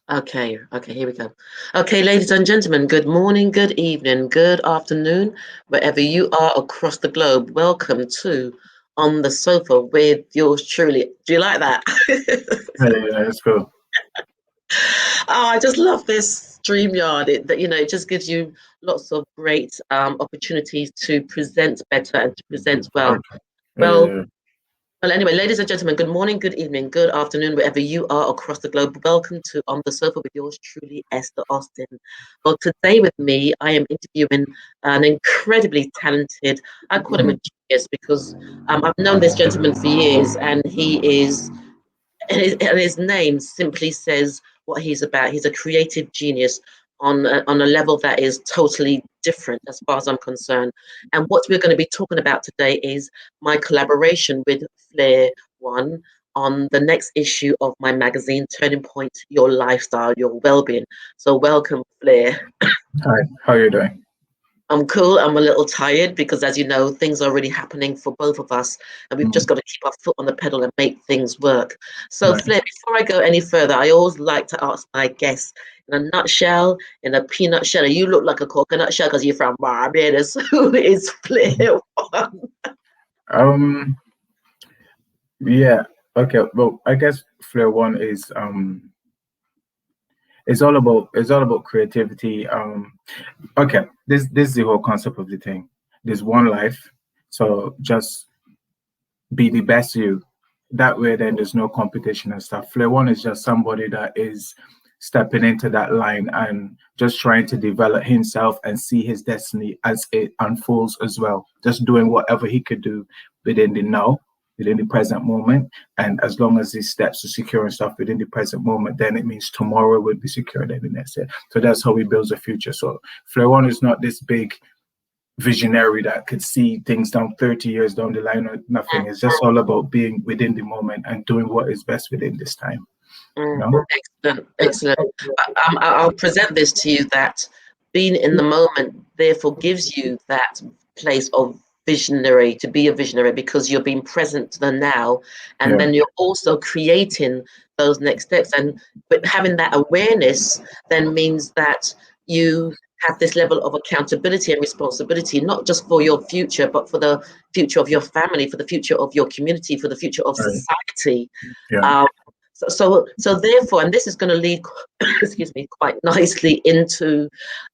Okay, here we go. Okay, ladies and gentlemen, good morning, good evening, good afternoon, wherever you are across the globe. Welcome to On the Sofa with yours truly. Do you like that? Yeah, let's go. Oh, I just love this StreamYard. It just gives you lots of great opportunities to present better and to present well. Okay. Well, Yeah, Well, anyway, ladies and gentlemen, good morning, good evening, good afternoon, wherever you are across the globe. Welcome to On the Sofa with yours truly, Esther Austin. Well, today with me, I am interviewing an incredibly talented, I call him a genius because I've known this gentleman for years, and his name simply says what he's about. He's a creative genius on a level that is totally different as far as I'm concerned. And what we're going to be talking about today is my collaboration with Flair One on the next issue of my magazine, Turning Point: Your Lifestyle, Your Wellbeing. So welcome, Flair. Hi, how are you doing? I'm cool. I'm a little tired because, as you know, things are already happening for both of us, and we've just Mm, got to keep our foot on the pedal and make things work. So, right. Flair, before I go any further, I always like to ask my guests in a nutshell, in a peanut shell. You look like a coconut shell because you're from Barbados. Who is Flair One? Um, yeah, okay. Well, I guess Flair One is it's all about creativity. Okay, this is the whole concept of the thing. There's one life, so just be the best you. That way, then there's no competition and stuff. Flair One is just somebody that is stepping into that line and just trying to develop himself and see his destiny as it unfolds as well. Just doing whatever he could do within the now, within the present moment. And as long as he steps to securing stuff within the present moment, then it means tomorrow will be secured and the next day. So that's how he builds a future. So Flair One is not this big visionary that could see things down 30 years down the line or nothing. It's just all about being within the moment and doing what is best within this time. You know? Excellent, excellent. I'll present this to you that being in the moment therefore gives you that place of visionary, to be a visionary, because you're being present to the now, and Yeah. then you're also creating those next steps. And but having that awareness then means that you have this level of accountability and responsibility, not just for your future, but for the future of your family, for the future of your community, for the future of Right. society. Yeah. Um, so therefore, and this is going to lead, excuse me, quite nicely into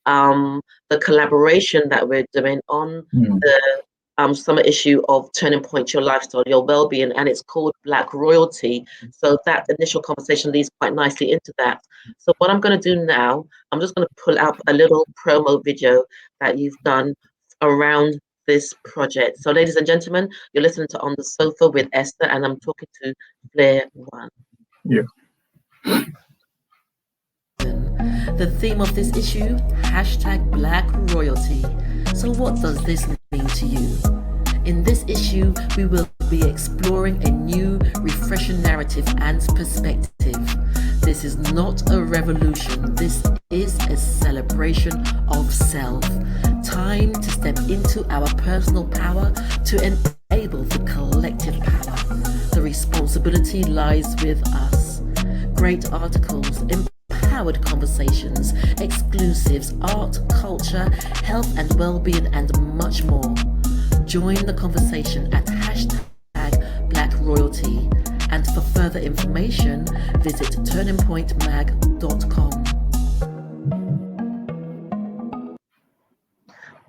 the collaboration that we're doing on Mm. the summer issue of Turning Point: Your Lifestyle, Your Wellbeing, and it's called Black Royalty. So that initial conversation leads quite nicely into that. So what I'm going to do now, I'm just going to pull up a little promo video that you've done around this project. So, ladies and gentlemen, you're listening to On the Sofa with Esther, and I'm talking to Flair One. Yeah. The theme of this issue, hashtag Black Royalty. So what does this mean to you? In this issue, we will be exploring a new, refreshing narrative and perspective. This is not a revolution, this is a celebration of self. Time to step into our personal power to enable the collective power. The responsibility lies with us. Great articles, empowered conversations, exclusives, art, culture, health and well-being, and much more. Join the conversation at hashtag Black Royalty. And for further information, visit turningpointmag.com.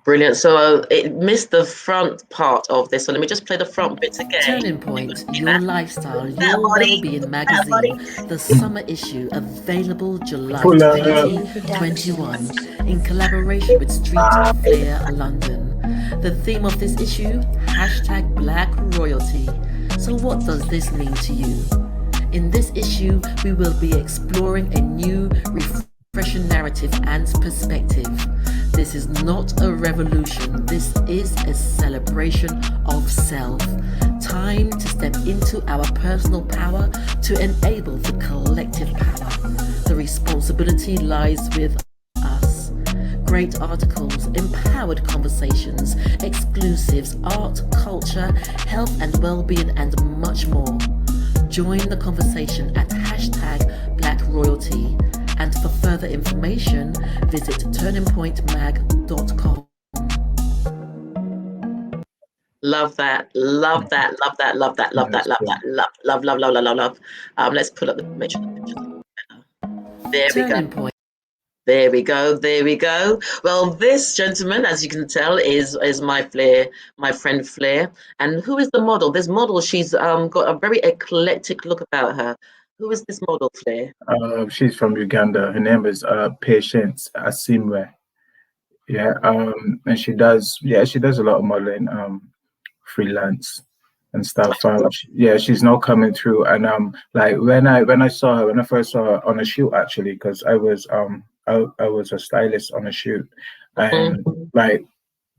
Brilliant. So it missed the front part of this. So let me just play the front bits again. Turning Point, See Your that? Lifestyle, That Your body, Wellbeing that magazine, body. the summer issue, available July Pull up. 2021 in collaboration with Street Flair London. The theme of this issue, hashtag Black Royalty. So what does this mean to you? In this issue, we will be exploring a new, refreshing narrative and perspective. This is not a revolution, this is a celebration of self. Time to step into our personal power to enable the collective power. The responsibility lies with us. Great articles, empowered conversations, exclusives, art, culture, health and well-being, and much more. Join the conversation at hashtag Black Royalty. further information, visit turningpointmag.com. Love that. Love that. Love that. Love that. Love that. Love that. Love. Love. Let's pull up make sure the pictures are better. There we Turning go. Point. There we go. There we go. Well, this gentleman, as you can tell, is my friend Flair. And who is the model? This model, she's got a very eclectic look about her. Who is this model, Flair? She's from Uganda. Her name is Patience Asimwe. Yeah, and she does a lot of modeling, freelance and stuff. She's now coming through, and like when I first saw her on a shoot, actually, because I was a stylist on a shoot, and like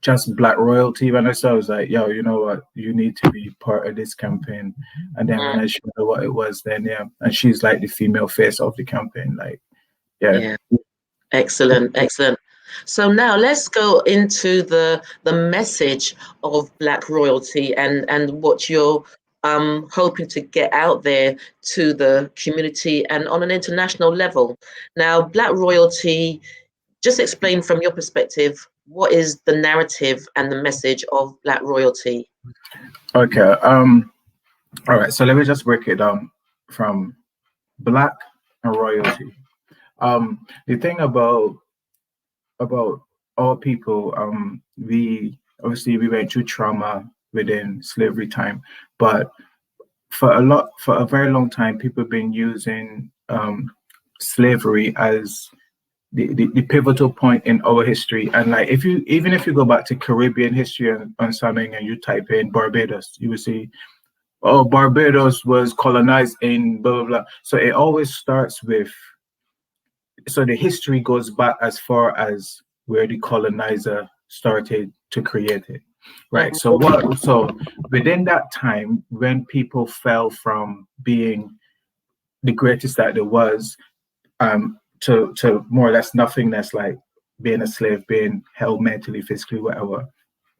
just Black royalty. When I saw, I was like, yo, you know what, you need to be part of this campaign. And then when I showed her what it was, then and she's like the female face of the campaign, like yeah. Excellent. So now let's go into the message of Black royalty and what you're hoping to get out there to the community and on an international level. Now, Black royalty, just explain from your perspective, what is the narrative and the message of Black royalty? Okay. All right. So let me just break it down from Black and royalty. The thing about all people, we went through trauma within slavery time, but for a very long time, people have been using slavery as the pivotal point in our history. And like even if you go back to Caribbean history on something and you type in Barbados, you will see, oh, Barbados was colonized in blah blah blah. So it always starts with, so the history goes back as far as where the colonizer started to create it, right? So within that time, when people fell from being the greatest that there was, to more or less nothingness, like being a slave, being held mentally, physically, whatever.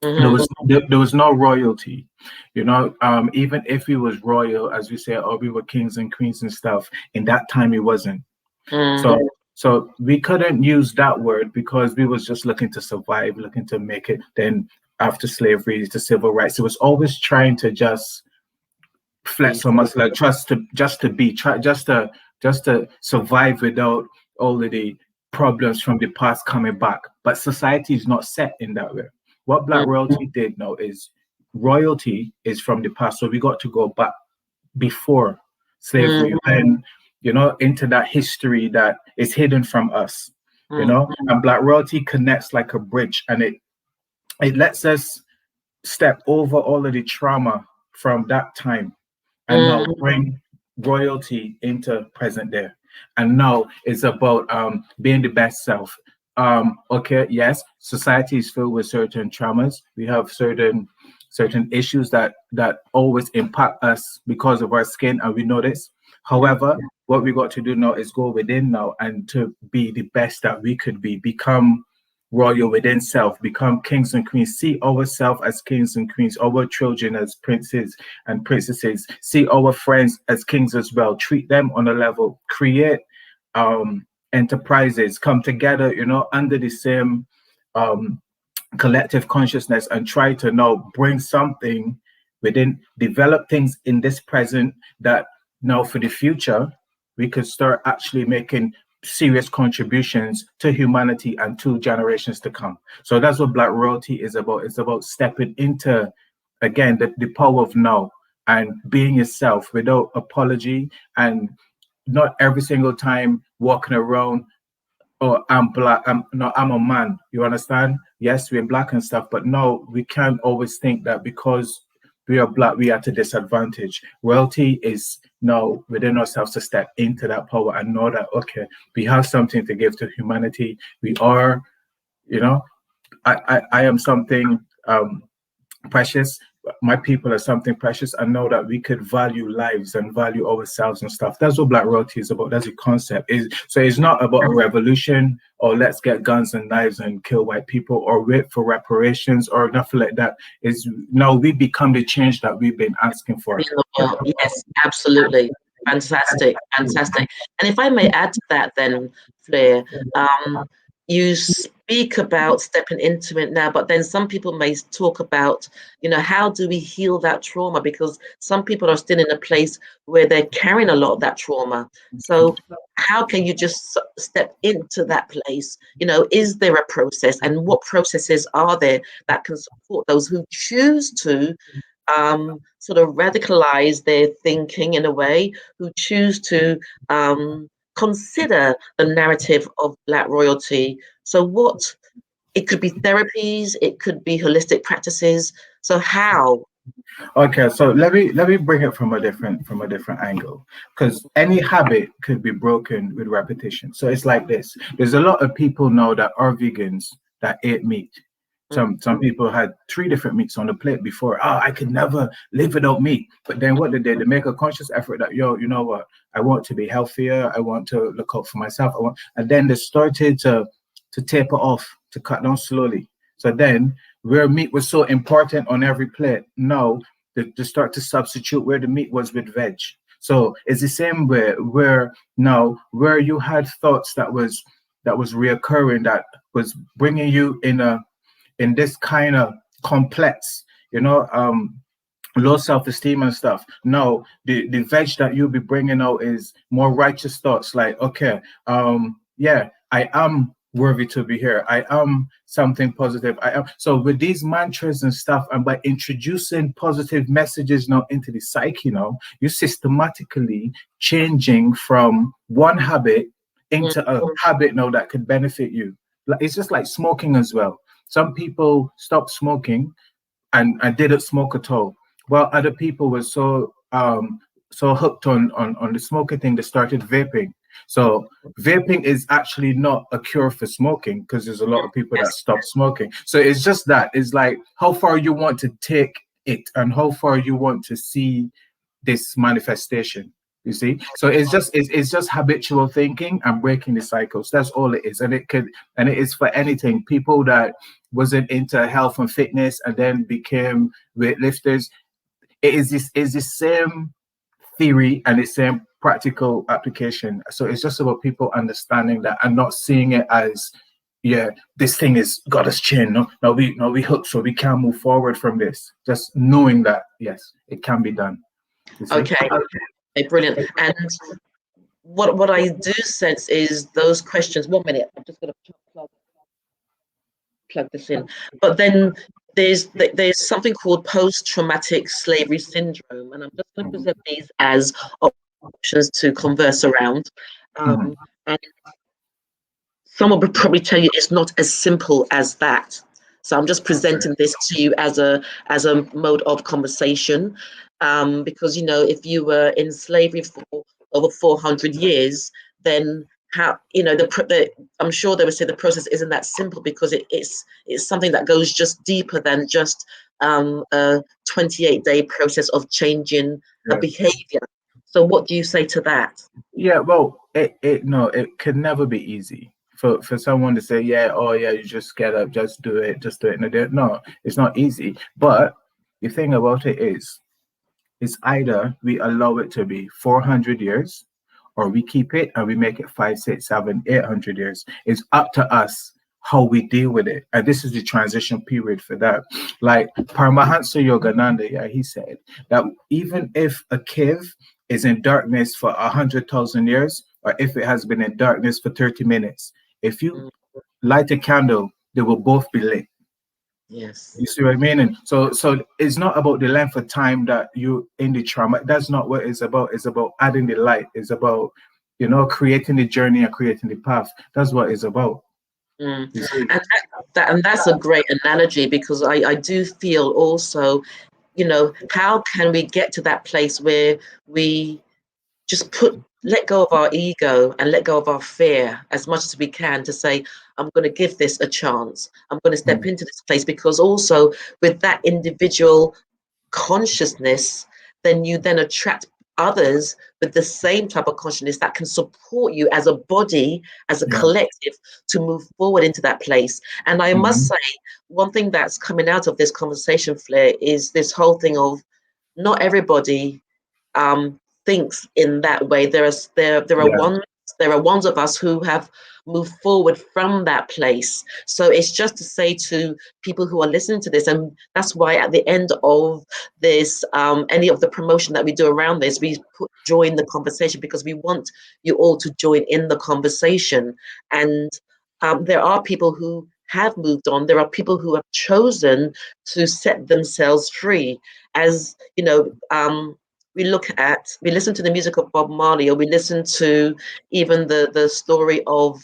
There was no royalty, even if we was royal, as we say, or we were kings and queens and stuff, in that time it wasn't. So we couldn't use that word because we was just looking to survive, looking to make it. Then after slavery, the civil rights, it was always trying to just flex on us, like just to survive without all of the problems from the past coming back. But society is not set in that way. What Black royalty did now is royalty is from the past. So we got to go back before slavery and, into that history that is hidden from us, and Black royalty connects like a bridge, and it lets us step over all of the trauma from that time and now bring royalty into present day. And now it's about being the best self. Okay, yes, society is filled with certain traumas. We have certain issues that always impact us because of our skin, and we know this. However, what we got to do now is go within now and to be the best that we could be, become royal within self, become kings and queens, see ourselves as kings and queens, our children as princes and princesses, see our friends as kings as well, treat them on a level, create enterprises, come together, under the same collective consciousness, and try to now bring something within, develop things in this present that now for the future, we could start actually making serious contributions to humanity and to generations to come. So that's what Black royalty is about. It's about stepping into, again, the power of now and being yourself without apology, and not every single time walking around, oh, I'm Black, I'm a man. You understand? Yes, we're Black and stuff, but no, we can't always think that because we are Black, we are at a disadvantage. Royalty is now within ourselves to step into that power and know that, okay, we have something to give to humanity. We are, I am something precious. My people are something precious, and know that we could value lives and value ourselves and stuff. That's what Black royalty is about. That's the concept. So it's not about a revolution or let's get guns and knives and kill white people or wait for reparations or nothing like that. It's no, we become the change that we've been asking for. Yes, absolutely. Fantastic, fantastic. And if I may add to that, then, Flair, you speak about stepping into it now, but then some people may talk about, how do we heal that trauma? Because some people are still in a place where they're carrying a lot of that trauma. So how can you just step into that place? Is there a process, and what processes are there that can support those who choose to sort of radicalize their thinking in a way, who choose to consider the narrative of Black royalty? So it could be therapies, it could be holistic practices. So how? Okay, so let me bring it from a different angle, because any habit could be broken with repetition. So it's like this. There's a lot of people now that are vegans that ate meat. Some people had 3 different meats on the plate before. Oh, I could never live without meat. But then what did they? They make a conscious effort that, you know what? I want to be healthier. I want to look out for myself. And then they started to taper off, to cut down slowly. So then, where meat was so important on every plate, now they start to substitute where the meat was with veg. So it's the same way where now where you had thoughts that was reoccurring, that was bringing you in this kind of complex, low self-esteem and stuff. No, the veg that you'll be bringing out is more righteous thoughts, like, okay, yeah, I am worthy to be here. I am something positive. I am. So with these mantras and stuff, and by introducing positive messages now into the psyche, you're systematically changing from one habit into a habit now that could benefit you. It's just like smoking as well. Some people stopped smoking and didn't smoke at all, while other people were so hooked on the smoking thing, they started vaping. So vaping is actually not a cure for smoking, because there's a lot of people that stop smoking. So it's just that. It's like how far you want to take it and how far you want to see this manifestation. You see? So it's just habitual thinking and breaking the cycles. That's all it is. And it is for anything. People that wasn't into health and fitness and then became weightlifters. It is the same theory and the same practical application. So it's just about people understanding that and not seeing it as, yeah, this thing is got us chained. No, we hooked, so we can't move forward from this. Just knowing that, yes, it can be done. Okay, brilliant. And what I do sense is those questions. 1 minute, I'm just going to plug this in. But then there's something called post-traumatic slavery syndrome, and I'm just going to present these as options to converse around. And someone would probably tell you it's not as simple as that. So I'm just presenting this to you as a mode of conversation, because if you were in slavery for over 400 years, then how I'm sure they would say the process isn't that simple, because it's something that goes just deeper than just a 28-day process of changing a behavior. So what do you say to that? Yeah, well, it could never be easy for someone to say, you just get up, just do it. No, it's not easy. But the thing about it is, it's either we allow it to be 400 years, or we keep it and we make it 5, 6, 7, 800 years. It's up to us how we deal with it. And this is the transition period for that. Like Paramahansa Yogananda, he said that even if a cave is in darkness for 100,000 years, or if it has been in darkness for 30 minutes, if you light a candle, they will both be lit. Yes. You see what I mean? And so it's not about the length of time that you in the trauma. That's not what it's about. It's about adding the light. It's about, creating the journey and creating the path. That's what it's about. And that's a great analogy, because I do feel also, how can we get to that place where we just let go of our ego and let go of our fear as much as we can, to say, I'm going to give this a chance. I'm going to step into this place, because also with that individual consciousness, then you then attract others with the same type of consciousness that can support you as a body, as a collective, to move forward into that place. And I must say, one thing that's coming out of this conversation, Flair, is this whole thing of not everybody thinks in that way. There are ones of us who have moved forward from that place. So it's just to say to people who are listening to this, and that's why at the end of this, any of the promotion that we do around this, we join the conversation, because we want you all to join in the conversation. And there are people who have moved on. There are people who have chosen to set themselves free. As you know, we listen to the music of Bob Marley, or we listen to even the story of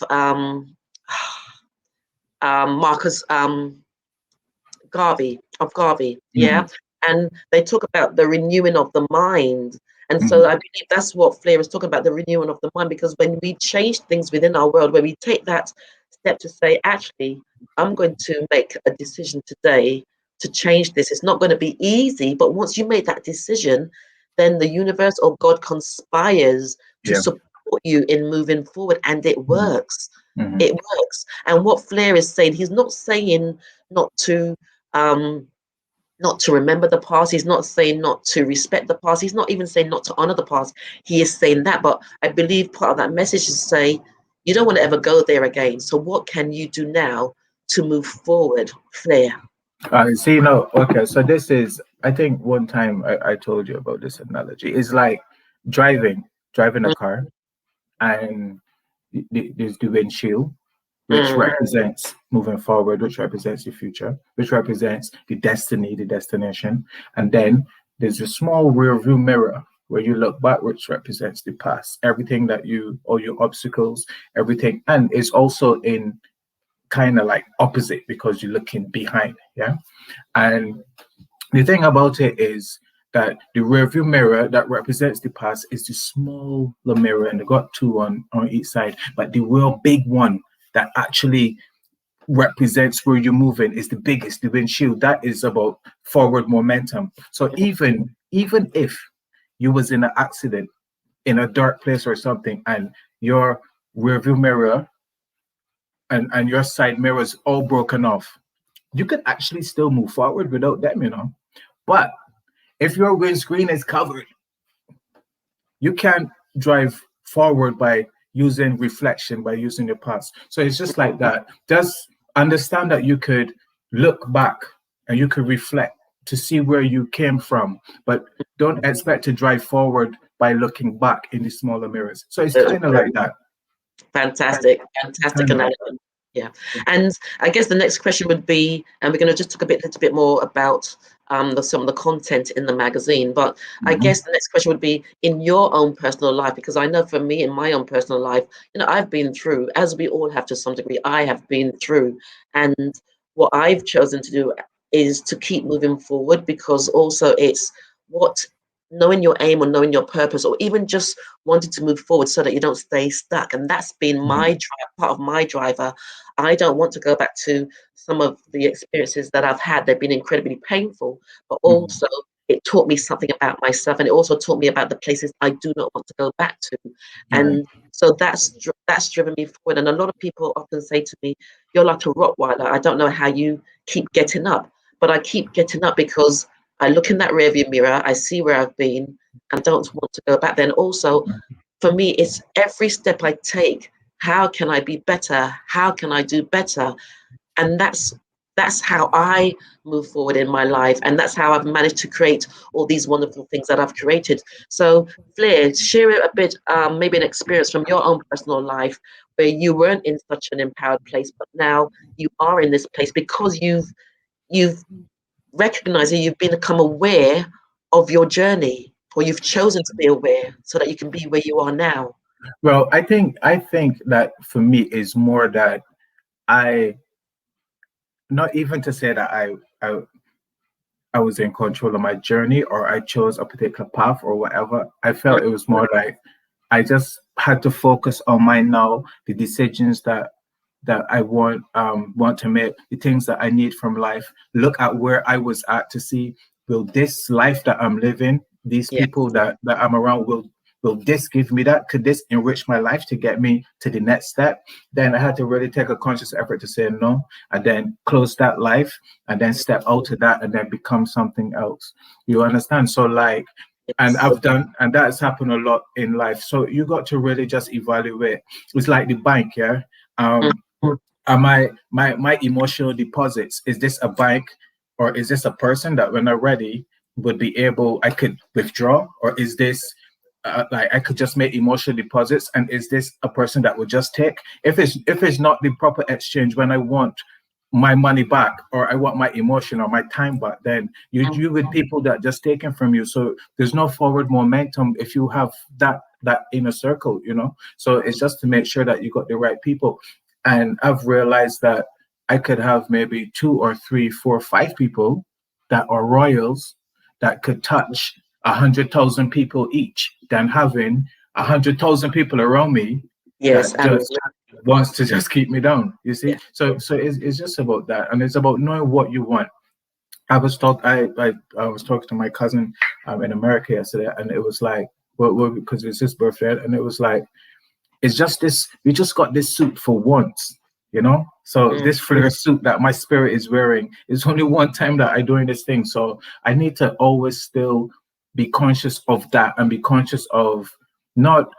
Marcus Garvey, yeah. And they talk about the renewing of the mind. And so I believe that's what Flair is talking about, the renewing of the mind, because when we change things within our world, where we take that step to say, actually, I'm going to make a decision today to change this. It's not going to be easy, but once you make that decision, then the universe or God conspires to support you in moving forward, and it works. It works. And what Flair is saying, he's not saying not to remember the past. He's not saying not to respect the past. He's not even saying not to honor the past. He is saying that, but I believe part of that message is to say, you don't want to ever go there again. So what can you do now to move forward, Flair? See, okay, so this is, I think one time I told you about this analogy. It's like driving a car, and there's the windshield, which represents moving forward, which represents the future, which represents the destiny, the destination. And then there's a small rear view mirror where you look back, which represents the past, everything that all your obstacles, everything. And it's also in kind of like opposite, because you're looking behind. Yeah. And the thing about it is that the rearview mirror that represents the past is the smaller mirror, and they got two on each side, but the real big one that actually represents where you're moving is the biggest, the windshield. That is about forward momentum. So even if you was in an accident in a dark place or something, and your rearview mirror and your side mirrors all broken off, you could actually still move forward without them, But if your windscreen is covered, you can't drive forward by using reflection, by using your past. So it's just like that. Just understand that you could look back and you could reflect to see where you came from, but don't expect to drive forward by looking back in the smaller mirrors. So it's kind of like that. Fantastic analogy. Yeah. And I guess the next question would be, and we're going to just talk a little bit more about some of the content in the magazine, but I guess the next question would be, in your own personal life, because I know for me, in my own personal life, I've been through, as we all have to some degree, I have been through, and what I've chosen to do is to keep moving forward, because also it's knowing your aim or knowing your purpose, or even just wanting to move forward so that you don't stay stuck. And that's been my part of my driver. I don't want to go back to some of the experiences that I've had. They've been incredibly painful, but also it taught me something about myself, and it also taught me about the places I do not want to go back to. And so that's driven me forward. And a lot of people often say to me, "You're like a Rottweiler. I don't know how you keep getting up." But I keep getting up because I look in that rearview mirror, I see where I've been, and don't want to go back. Then also, for me, it's every step I take, how can I be better? How can I do better? And that's how I move forward in my life. And that's how I've managed to create all these wonderful things that I've created. So, Flair, share a bit, maybe an experience from your own personal life where you weren't in such an empowered place, but now you are in this place because you've recognized that you've become aware of your journey, or you've chosen to be aware so that you can be where you are now. Well, I think that for me is more that not even to say that I was in control of my journey, or I chose a particular path or whatever. I felt it was more like I just had to focus on my now, the decisions that I want to make, the things that I need from life. Look at where I was at to see, will this life that I'm living, these people that I'm around, will this give me that? Could this enrich my life to get me to the next step? Then I had to really take a conscious effort to say no, and then close that life, and then step out of that, and then become something else. You understand? So like, And and that's happened a lot in life. So you got to really just evaluate. It's like the bank, yeah. Am my emotional deposits, is this a bank, or is this a person that when I'm ready would be able, I could withdraw, or is this like I could just make emotional deposits, and is this a person that would just take? If it's not the proper exchange, when I want my money back, or I want my emotion or my time back, then you with people that just taken from you. So there's no forward momentum if you have that inner circle, you know. So it's just to make sure that you got the right people. And I've realized that I could have maybe 2 or 3, 4, 5 people that are royals that could touch 100,000 people each, than having 100,000 people around me Yes, that just wants to just keep me down. You see, so it's just about that, and it's about knowing what you want. I was talking to my cousin in America yesterday, and it was like, well, because it's his birthday, and it was like, it's just this, we just got this suit for once, you know. So this Flair suit that my spirit is wearing is only one time that I'm doing this thing. So I need to always still be conscious of that, and be conscious of not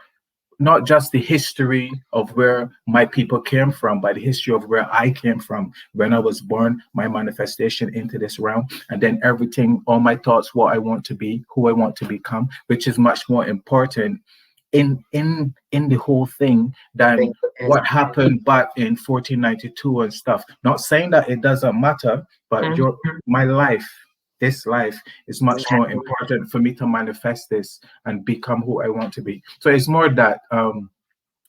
just the history of where my people came from, but the history of where I came from when I was born, my manifestation into this realm, and then everything, all my thoughts, what I want to be, who I want to become, which is much more important in the whole thing than what happened back in 1492 and stuff. Not saying that it doesn't matter, but my life, this life is much more important for me to manifest this and become who I want to be. So it's more that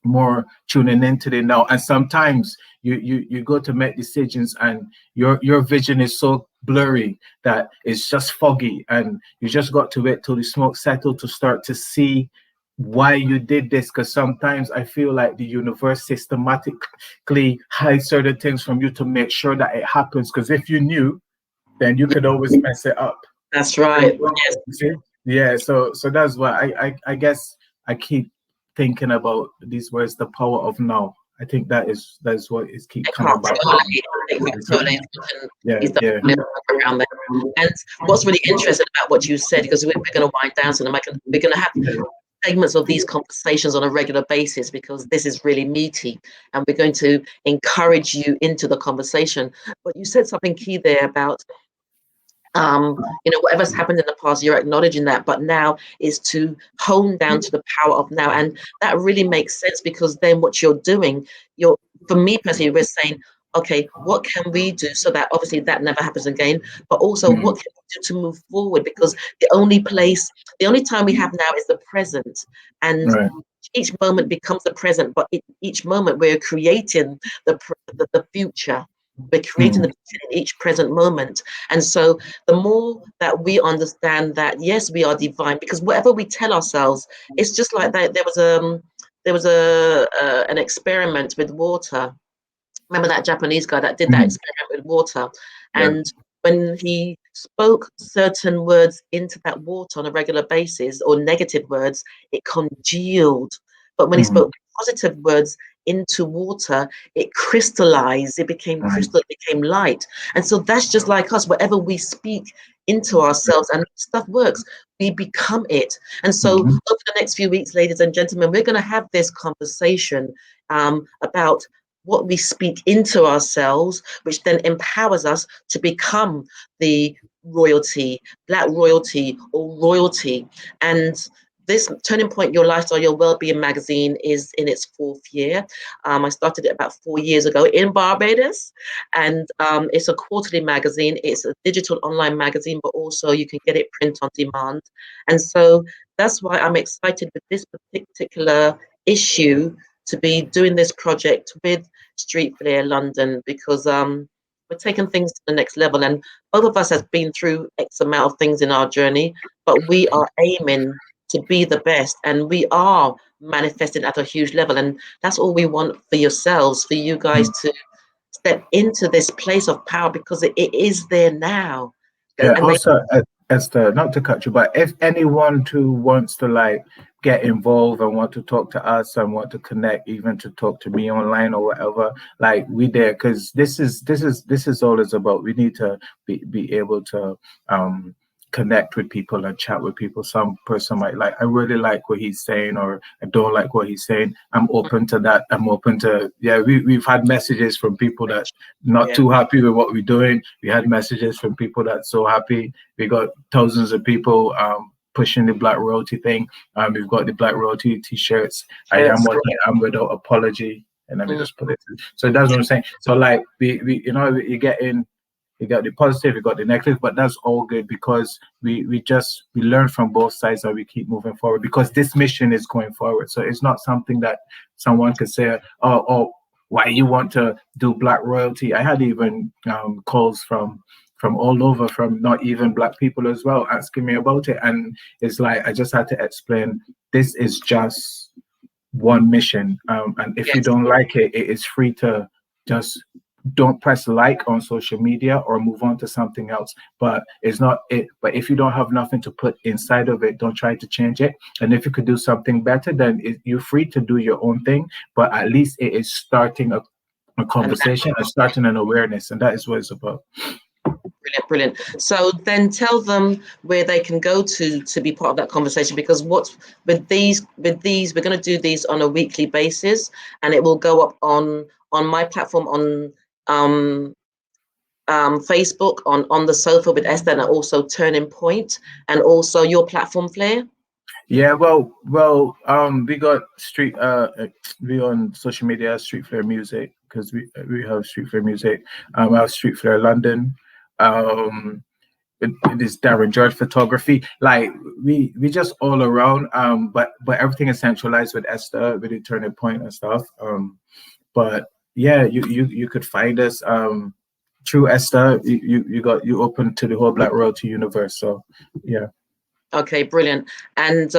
more tuning into the now. And sometimes you go to make decisions, and your vision is so blurry that it's just foggy, and you just got to wait till the smoke settled to start to see why you did this. Because sometimes I feel like the universe systematically hides certain things from you to make sure that it happens, because if you knew, then you could always mess it up. That's right. Yes. See? Yeah, so that's why I guess I keep thinking about these words, the power of now. I think that's what is keep coming back. Totally. Yeah. Around there. And what's really interesting about what you said, because we're going to wind down, so we're going to have segments of these conversations on a regular basis, because this is really meaty, and we're going to encourage you into the conversation. But you said something key there about whatever's happened in the past, you're acknowledging that, but now is to hone down to the power of now. And that really makes sense, because then what you're doing, for me personally, we're saying, okay, what can we do so that obviously that never happens again, but also what can we do to move forward? Because the only time we have now is the present, and each moment becomes the present, but each moment we're creating the future. We're creating the future in each present moment. And so the more that we understand that, yes, we are divine, because whatever we tell ourselves, it's just like that. There was an experiment with water. Remember that Japanese guy that did that experiment with water? And when he spoke certain words into that water on a regular basis, or negative words, it congealed. But when he spoke positive words into water, it crystallized, it became crystal, it became light. And so that's just like us. Whatever we speak into ourselves, and stuff works, we become it. And so over the next few weeks, ladies and gentlemen, we're going to have this conversation about what we speak into ourselves, which then empowers us to become the royalty, Black royalty, or royalty. And this Turning Point Your Lifestyle, Your Wellbeing magazine is in its 4th year. I started it about 4 years ago in Barbados, and it's a quarterly magazine. It's a digital online magazine, but also you can get it print on demand. And so that's why I'm excited with this particular issue to be doing this project with Street Flair London, because we're taking things to the next level, and both of us have been through X amount of things in our journey, but we are aiming to be the best, and we are manifesting at a huge level. And that's all we want for yourselves, for you guys to step into this place of power, because it is there now. Yeah, and also, Esther, not to cut you, but if anyone who wants to get involved and want to talk to us and want to connect, even to talk to me online or whatever, we there, because this is all it's about. We need to be able to connect with people and chat with people. Some person might like, I really like what he's saying, or I don't like what he's saying. I'm open to that. I'm open to, we've had messages from people that not too happy with what we're doing. We had messages from people that so happy. We got thousands of people pushing the Black Royalty thing. We've got the Black Royalty t-shirts. I am what I am without apology. And let me just put it. So that's what I'm saying. So like we you know, you get in, you got the positive, you got the negative, but that's all good because we learn from both sides and we keep moving forward because this mission is going forward. So it's not something that someone could say, oh, why you want to do Black Royalty. I had even calls from all over, from not even Black people as well, asking me about it. And it's like, I just had to explain, this is just one mission. And if you don't like it, it is free to just don't press like on social media or move on to something else. But it's not it. But if you don't have nothing to put inside of it, don't try to change it. And if you could do something better, then you're free to do your own thing. But at least it is starting a conversation and starting an awareness. And that is what it's about. Brilliant. So then tell them where they can go to be part of that conversation, because what's with these we're going to do these on a weekly basis, and it will go up on my platform on Facebook on the sofa with Esther, and also Turning Point, and also your platform, Flair. Yeah, well, we got we on social media, Street Flair Music, because we have Street Flair Music. We have Street Flair London. It is Darren George Photography. Like we just all around. But everything is centralized with Esther, with the Turning Point and stuff. But yeah, you could find us through Esther. You open to the whole Black Royalty universe. So yeah. Okay, brilliant. And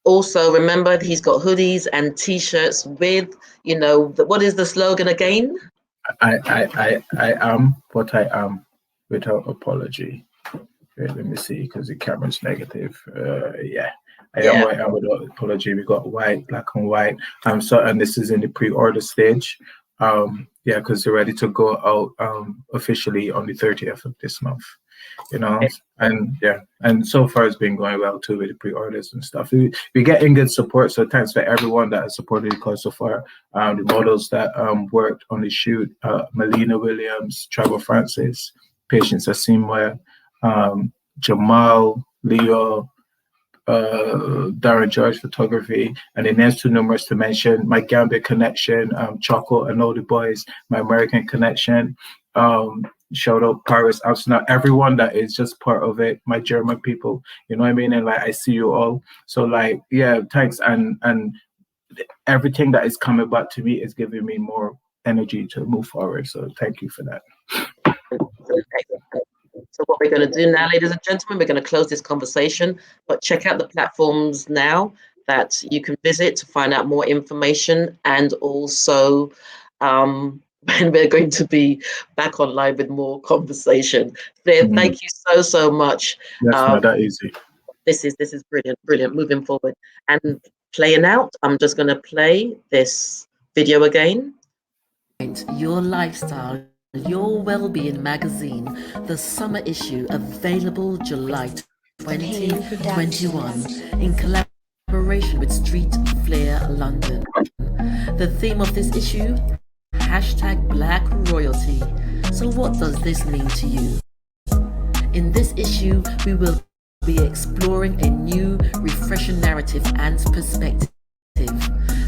also remember, he's got hoodies and t-shirts with, what is the slogan again? I am what I am without apology. Wait, let me see, because the camera's negative. I am what I am without apology. We got white, black and white. And this is in the pre-order stage. Because they're ready to go out officially on the 30th of this month. And so far it's been going well too with the pre-orders and stuff. We're getting good support, so thanks for everyone that has supported the cause so far. The models that worked on the shoot, Melina Williams, Trevor Francis, Patience Asimwe, Jamal, Leo, Darren George Photography, and the next two numbers to mention, my Gambia connection, Choco and all the boys, my American connection, shout out Paris, Amsterdam, everyone that is just part of it, my German people, you know what I mean? And like, I see you all. So like, yeah, thanks. And everything that is coming back to me is giving me more energy to move forward. So thank you for that. So what we're going to do now, ladies and gentlemen, we're going to close this conversation, but check out the platforms now that you can visit to find out more information. And also, when we're going to be back online with more conversation. Thank you so much. That's not that easy. This is brilliant. Moving forward and playing out. I'm just going to play this video again. Your lifestyle, your well-being magazine, the summer issue, available July 2021 in collaboration with Street Flair London. The theme of this issue, #Black Royalty. So what does this mean to you? In this issue, we will be exploring a new, refreshing narrative and perspective.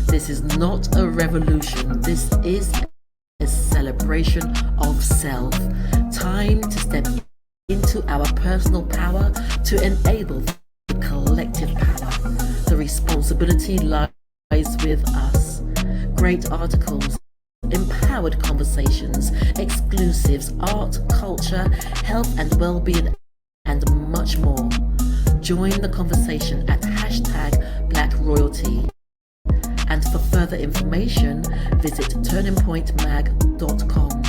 This is not a revolution. This is a celebration of self. Time to step into our personal power to enable the collective power. The responsibility lies with us. Great articles, empowered conversations, exclusives, art, culture, health and well-being, and much more. Join the conversation at #Black Royalty. And for further information, visit turningpointmag.com.